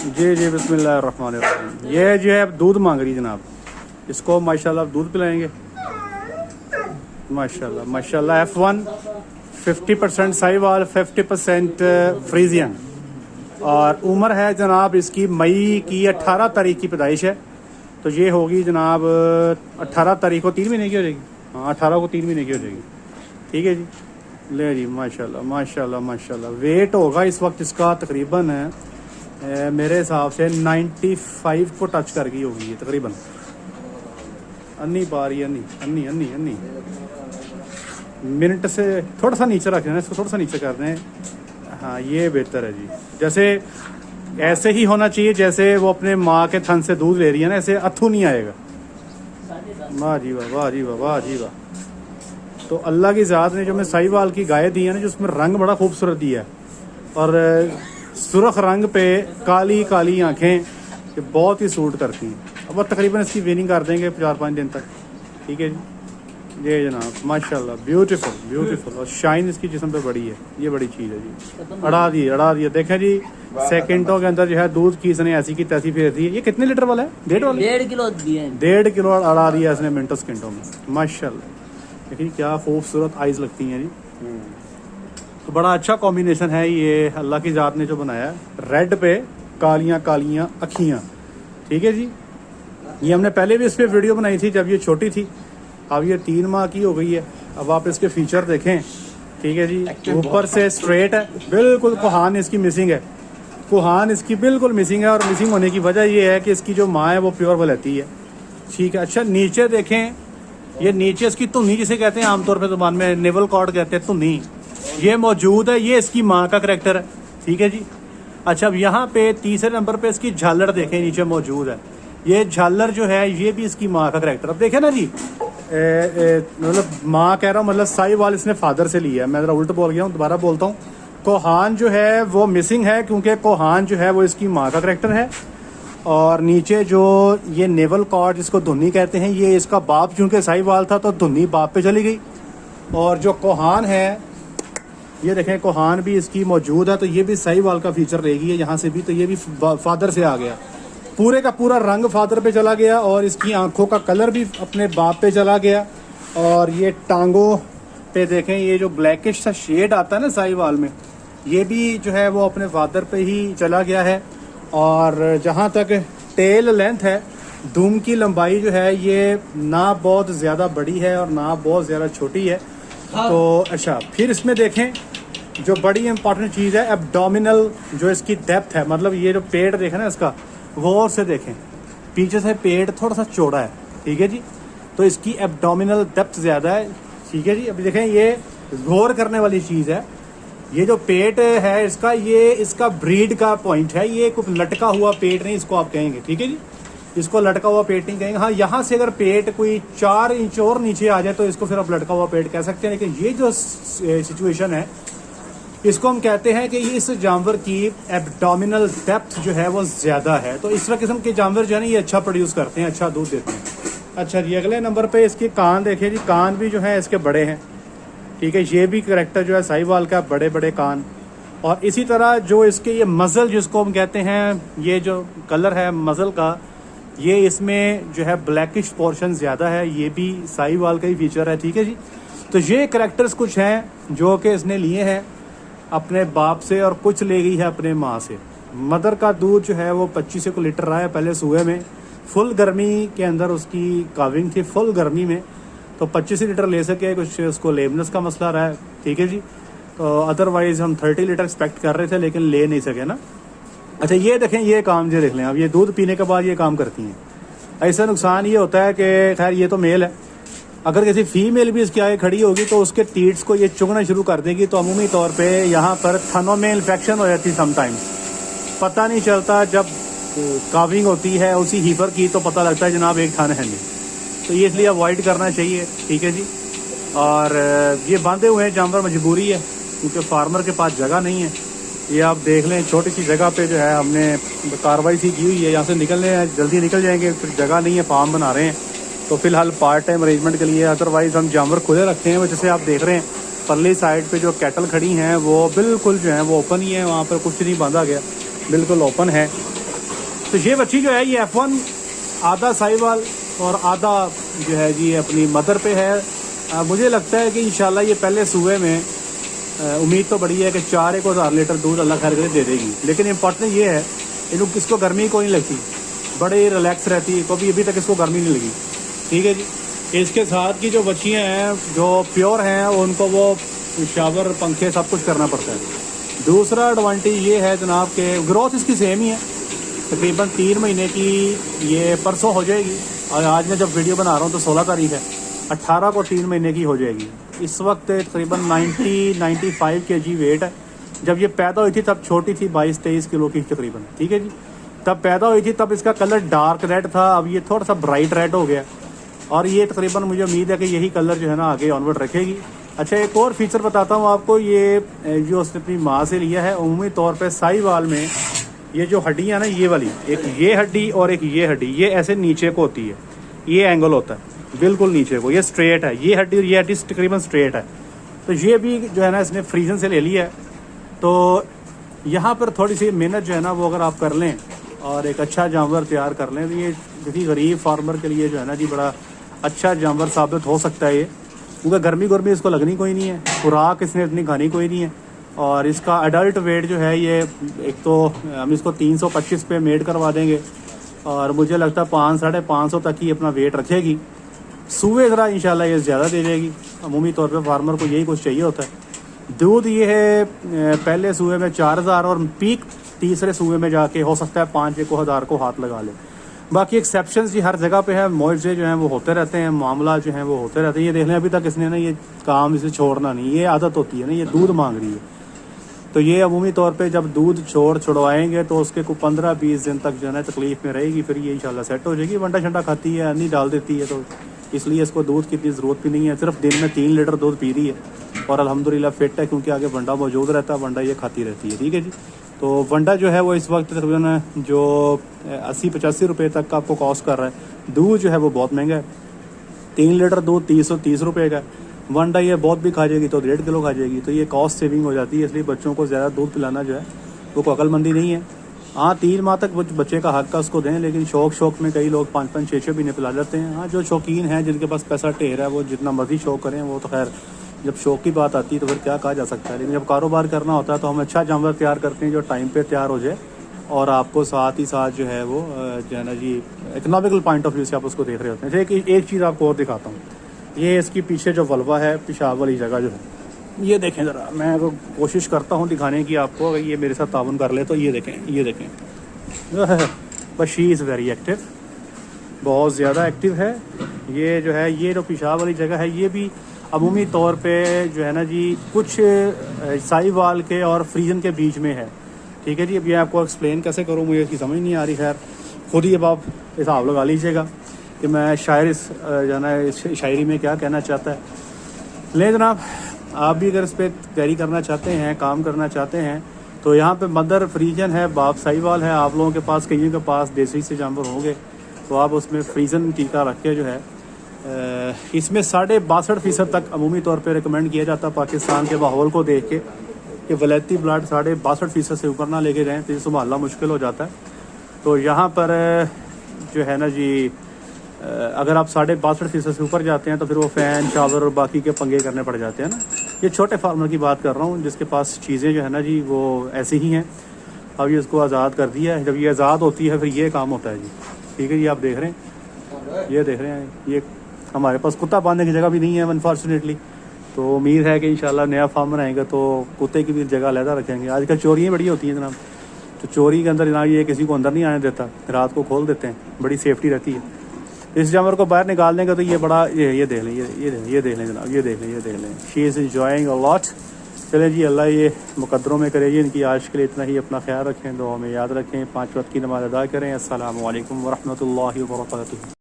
जी जी बिस्मिल्लाहिर्रहमानिर्रहीम। ये जो है दूध मांग रही जनाब, इसको माशाल्लाह दूध पिलाएंगे। माशाल्लाह माशाल्लाह। F1 50% Sahiwal 50% Friesian. और उम्र है जनाब इसकी मई की 18 तारीख की पैदाइश है, तो ये होगी जनाब 18 तारीख को 3 महीने की हो जाएगी। हाँ 18 को 3 महीने की हो जाएगी। ठीक है जी, ले जी माशाल्लाह माशाल्लाह माशाल्लाह। वेट होगा इस वक्त इसका तकरीबन मेरे हिसाब से 95 को टच कर गई होगी ये तकरीबन। अन्नी पा रही है, अन्नी अन्नी अन्नी अन्नी मिनट से थोड़ा सा नीचे रख देना, इसको थोड़ा सा नीचे कर दें। हाँ ये बेहतर है जी। जैसे ऐसे ही होना चाहिए जैसे वो अपने माँ के थन से दूध ले रही है ना, ऐसे अथू नहीं आएगा। वाह जी वाह, वाह जी वाह, वाह जी वाह। तो अल्लाह की ज़ात ने जो मैं साहिवाल की गाय दी है ना, जो उसमें रंग बड़ा खूबसूरत दिया है और सुरख रंग पे काली काली आँखें, ये बहुत ही सूट करती हैं। अब तकरीबन इसकी वेनिंग कर देंगे 4-5 दिन तक। ठीक है जी, ये जनाब माशाल्लाह ब्यूटीफुल ब्यूटीफुल। और शाइन इसकी जिस्म पे बड़ी है, ये बड़ी चीज़ है जी। अड़ा दिए देखें जी, सेकंडों के अंदर जो है दूध की इसने ऐसी की तैसी फेर दी है। ये कितने लीटर वाला है? 1.5 किलो दिए, 1.5 किलो अड़ा दिया इसने मिनटों सेकंडों में। माशाल्लाह देखिए क्या खूबसूरत आइज़ लगती हैं जी। तो बड़ा अच्छा कॉम्बिनेशन है ये अल्लाह की ज़ात ने जो बनाया है, रेड पे कालियाँ कालियाँ अखियाँ। ठीक है जी, ये हमने पहले भी इस पर वीडियो बनाई थी जब ये छोटी थी। अब ये 3 माह की हो गई है। अब आप इसके फीचर देखें। ठीक है जी, ऊपर से स्ट्रेट है बिल्कुल। कोहान इसकी मिसिंग है, कोहान इसकी बिल्कुल मिसिंग है। और मिसिंग होने की वजह ये है कि इसकी जो माँ है वो प्योर वलैती है। ठीक है, अच्छा नीचे देखें, ये नीचे इसकी धुन्नी जिसे कहते हैं आमतौर पर ज़ुबान में नेवल कॉर्ड कहते हैं, धुन्नी ये मौजूद है। ये इसकी माँ का करैक्टर है। ठीक है जी, अच्छा अब यहाँ पे तीसरे नंबर पे इसकी झालर देखें नीचे मौजूद है। ये झालर जो है ये भी इसकी माँ का करैक्टर। अब देखें ना जी, मतलब माँ कह रहा हूँ, मतलब साहिवाल इसने फादर से लिया है। मैं ज़रा उल्ट बोल गया हूँ, दोबारा बोलता हूँ। कोहान जो है वो मिसिंग है क्योंकि कोहान जो है वो इसकी माँ का करैक्टर है। और नीचे जो ये नेवल कॉर्ड जिसको धुन्नी कहते हैं, ये इसका बाप चूँकि साहिवाल था तो धुन्नी बाप पे चली गई। और जो कोहान है ये देखें, कोहान भी इसकी मौजूद है, तो ये भी साहिवाल का फीचर रहेगी है यहाँ से भी। तो ये भी फादर से आ गया, पूरे का पूरा रंग फादर पे चला गया और इसकी आंखों का कलर भी अपने बाप पे चला गया। और ये टांगों पे देखें, ये जो ब्लैकिश सा शेड आता है ना साहिवाल में, ये भी जो है वो अपने फादर पे ही चला गया है। और जहाँ तक टेल लेंथ है, दुम की लंबाई जो है ये ना बहुत ज़्यादा बड़ी है और ना बहुत ज़्यादा छोटी है। तो अच्छा फिर इसमें देखें जो बड़ी इंपॉर्टेंट चीज़ है, एब्डोमिनल जो इसकी डेप्थ है, मतलब ये जो पेट देखें ना इसका, गौर से देखें, पीछे से पेट थोड़ा सा चौड़ा है। ठीक है जी, तो इसकी एब्डोमिनल डेप्थ ज़्यादा है। ठीक है जी, अभी देखें ये गौर करने वाली चीज़ है। ये जो पेट है इसका, ये इसका ब्रीड का पॉइंट है। ये कुछ लटका हुआ पेट नहीं इसको आप कहेंगे। ठीक है जी, इसको लटका हुआ पेट नहीं कहेंगे। हाँ यहाँ से अगर पेट कोई 4 इंच और नीचे आ जाए तो इसको फिर आप लटका हुआ पेट कह सकते हैं। लेकिन ये जो सिचुएशन है इसको हम कहते हैं कि इस जानवर की एब्डोमिनल डेप्थ जो है वो ज़्यादा है। तो इस किस्म के जानवर जो है ना ये अच्छा प्रोड्यूस करते हैं, अच्छा दूध देते हैं। अच्छा जी, अगले नंबर पे इसके कान देखिए जी, कान भी जो है इसके बड़े हैं। ठीक है, ये भी करैक्टर जो है साहिवाल का, बड़े बड़े कान। और इसी तरह जो इसके ये मज़ल जिसको हम कहते हैं, ये जो कलर है मज़ल का, ये इसमें जो है ब्लैकिश पोर्शन ज़्यादा है। ये भी साहिवाल का ही फीचर है। ठीक है जी, तो ये करैक्टर्स कुछ हैं जो कि इसने लिए हैं अपने बाप से और कुछ ले गई है अपने माँ से। मदर का दूध जो है वो 25 लीटर रहा है पहले सुबह में। फुल गर्मी के अंदर उसकी काविंग थी, फुल गर्मी में, तो 25 लीटर ले सके। कुछ उसको लेमनेस का मसला रहा है। ठीक है जी, तो अदरवाइज़ हम 30 लीटर एक्सपेक्ट कर रहे थे लेकिन ले नहीं सके ना। अच्छा ये देखें, ये काम जो देख लें, अब ये दूध पीने के बाद ये काम करती हैं। ऐसा नुकसान ये होता है कि खैर ये तो मेल है, अगर किसी फीमेल भी इसके आगे खड़ी होगी तो उसके टीट्स को ये चुगना शुरू कर देगी। तो अमूमी तौर पे यहाँ पर थनों में इन्फेक्शन हो जाती है समटाइम्स, पता नहीं चलता। जब काविंग होती है उसी हीपर की तो पता लगता है जनाब एक थन है नहीं। तो ये इसलिए अवॉइड करना चाहिए। ठीक है जी, और ये बांधे हुए हैं जानवर, मजबूरी है क्योंकि फार्मर के पास जगह नहीं है। ये आप देख लें, छोटी सी जगह पे जो है हमने कार्रवाई सी की हुई है। यहाँ से निकलने हैं, जल्दी निकल जाएंगे, फिर जगह नहीं है, फार्म बना रहे हैं। तो फिलहाल पार्ट टाइम अरेंजमेंट के लिए, अदरवाइज़ हम जानवर खुले रखते हैं। जैसे आप देख रहे हैं परली साइड पे जो कैटल खड़ी हैं वो बिल्कुल जो है वो ओपन ही है, वहाँ पर कुछ नहीं बांधा गया, बिल्कुल ओपन है। तो ये बच्ची जो है ये F1 आधा साहिवाल और आधा जो है जी अपनी मदर पे है। मुझे लगता है कि इंशाल्लाह ये पहले सूबे में उम्मीद तो बड़ी है कि 4-1,000 लीटर दूध अल्लाह खैर करे दे देगी। लेकिन इम्पोर्टेंट ये है इनको किसको गर्मी कोई नहीं लगती, बड़े रिलैक्स रहती है, कभी अभी तक इसको गर्मी नहीं लगी। ठीक है जी। इसके साथ की जो बच्चियाँ हैं जो प्योर हैं उनको वो शावर पंखे सब कुछ करना पड़ता है। दूसरा एडवांटेज ये है जनाब के ग्रोथ इसकी सेम ही है, तकरीबन 3 महीने की ये परसों हो जाएगी और आज मैं जब वीडियो बना रहा हूँ तो 16 तारीख है, 18 को 3 महीने की हो जाएगी। इस वक्त तकरीबन 90-95 kg वेट है। जब ये पैदा हुई थी तब छोटी थी, 22-23 किलो की तकरीबन। ठीक है जी। तब पैदा हुई थी तब इसका कलर डार्क रेड था, अब ये थोड़ा सा ब्राइट रेड हो गया और ये तकरीबन मुझे उम्मीद है कि यही कलर जो है ना आगे ऑनवर्ड रखेगी। अच्छा, एक और फीचर बताता हूँ आपको, ये जो उसने अपनी माँ से लिया है उमूमी तौर पे साहिवाल में ये जो हड्डियाँ ना ये वाली, एक ये हड्डी और एक ये हड्डी, ये ऐसे नीचे को होती है, ये एंगल होता है बिल्कुल नीचे को, ये स्ट्रेट है, ये हड्डी और ये हड्डी तकरीबन स्ट्रेट है। तो ये भी जो है ना इसने फ्रीजन से ले लिया है। तो यहाँ पर थोड़ी सी मेहनत जो है ना वो अगर आप कर लें और एक अच्छा जानवर तैयार कर लें तो ये किसी गरीब फार्मर के लिए जो है ना जी बड़ा अच्छा जानवर साबित हो सकता है ये, क्योंकि गर्मी इसको लगनी कोई नहीं है, खुराक इसने इतनी खानी कोई नहीं है। और इसका अडल्ट वेट जो है ये एक तो हम इसको 325 पे मेड करवा देंगे और मुझे लगता है 500-550 तक ही अपना वेट रखेगी। सुबह ज़रा इंशाल्लाह ये ज़्यादा दे देगी। अमूमी तौर पे फार्मर को यही कुछ चाहिए होता है। दूध ये है पहले सूबे में 4000 और पीक तीसरे सूबे में जाके हो सकता है 5-1,000 को हाथ लगा ले। बाकी एक्सेप्शंस जी हर जगह पे है, मुआवजे जो हैं वो होते रहते हैं, मामला जो हैं वो होते रहते हैं। ये देख लें अभी तक इसने ना ये काम इसे छोड़ना नहीं, ये आदत होती है ना, ये दूध मांग रही है। तो ये अमूमी तौर पे जब दूध छुड़वाएंगे तो उसके को 15-20 दिन तक जो है ना तकलीफ़ में रहेगी, फिर ये इंशाल्लाह सेट हो जाएगी। वंडा शंडा खाती है, अन्नी डाल देती है, तो इसलिए इसको दूध की इतनी ज़रूरत भी नहीं है। सिर्फ दिन में 3 लीटर दूध पी रही है और अल्हम्दुलिल्लाह फिट है, क्योंकि आगे वंडा मौजूद रहता है, वंडा ये खाती रहती है। ठीक है जी। तो वंडा जो है वो इस वक्त तकरीबन जो 80-85 रुपये तक का आपको कॉस्ट कर रहा है। दूध जो है वो बहुत महंगा है, 3 लीटर दूध 30 रुपये का। वंडा ये बहुत भी खा जाएगी तो 1.5 किलो खा जाएगी, तो ये कॉस्ट सेविंग हो जाती है। इसलिए बच्चों को ज़्यादा दूध पिलाना जो है वो कोई अक्लमंदी नहीं है। हाँ, 3 माह तक बच्चे का हक का उसको दें, लेकिन शौक में कई लोग 5-5, 6-6 महीने पिला जाते हैं। हाँ, जो शौकीन हैं जिनके पास पैसा ढेर है वो जितना मर्जी शौक करें, वो तो खैर जब शौक की बात आती है तो फिर क्या कहा जा सकता है। लेकिन जब कारोबार करना होता है तो हम अच्छा जानवर तैयार करते हैं जो टाइम पे तैयार हो जाए और आपको साथ ही साथ जो है वो जो है ना जी इकनॉमिकल पॉइंट ऑफ व्यू से आप उसको देख रहे होते हैं। एक चीज़ आपको और दिखाता हूँ, ये इसकी पीछे जो वल्वा है पेशाब वाली जगह जो है, ये देखें ज़रा, मैं तो कोशिश करता हूँ दिखाने की आपको, अगर ये मेरे साथ ताउन कर ले तो ये देखें बस शी इज़ वेरी एक्टिव, बहुत ज़्यादा एक्टिव है। ये जो है ये जो पेशाब वाली जगह है ये भी अमूमी तौर पे जो है ना जी कुछ साहिवाल के और फ्रीजन के बीच में है। ठीक है जी। अब ये आपको एक्सप्लेन कैसे करूँ मुझे इसकी समझ नहीं आ रही। खैर खुद ही अब आप हिसाब लगा लीजिएगा कि मैं शायर इस जो ना इस शायरी में क्या कहना चाहता है। ले जनाब, आप भी अगर इस पर तैयारी करना चाहते हैं, काम करना चाहते हैं, तो यहाँ पे मदर फ्रीजन है, बाप साहिवाल है। आप लोगों के पास कईयों के पास देसी से जानवर होंगे तो आप उसमें फ्रीजन टीका रख के जो है इसमें 62.5% तक अमूमी तौर पे रिकमेंड किया जाता है पाकिस्तान के माहौल को देख के कि वलैती ब्लड 62.5% से ऊपर ना लेके जाएँ तो ये संभालना मुश्किल हो जाता है। तो यहाँ पर जो है ना जी अगर आप 62.5% से ऊपर जाते हैं तो फिर वो फ़ैन शावर और बाकी के पंगे करने पड़ जाते हैं ना। ये छोटे फार्मर की बात कर रहा हूँ जिसके पास चीज़ें जो है ना जी वो ऐसी ही हैं। अब ये इसको आज़ाद कर दिया है, जब ये आज़ाद होती है फिर ये काम होता है जी। ठीक है जी। आप देख रहे हैं, ये देख रहे हैं, ये हमारे पास कुत्ता बांधने की जगह भी नहीं है अनफॉर्चुनेटली। तो उम्मीद है कि इंशाल्लाह नया फार्मर आएगा तो कुत्ते की भी जगह अलहदा रखेंगे। आजकल चोरियाँ बड़ी होती हैं जनाब, तो चोरी के अंदर जनाब ये किसी को अंदर नहीं आने देता, रात को खोल देते हैं, बड़ी सेफ्टी रहती है। इस जानवर को बाहर निकाल देंगे तो ये बड़ा ये देख लें, ये देख लें जनाब, ये देख लें। She is enjoying a lot. चलें जी, अल्लाह ये मुकद्दरों में करे जी। इनकी आज के लिए इतना ही, अपना ख्याल रखें, दुआ में याद रखें, 5 वक्त की नमाज़ अदा करें। अस्सलामु अलैकुम व रहमतुल्लाहि व बरकातुहू।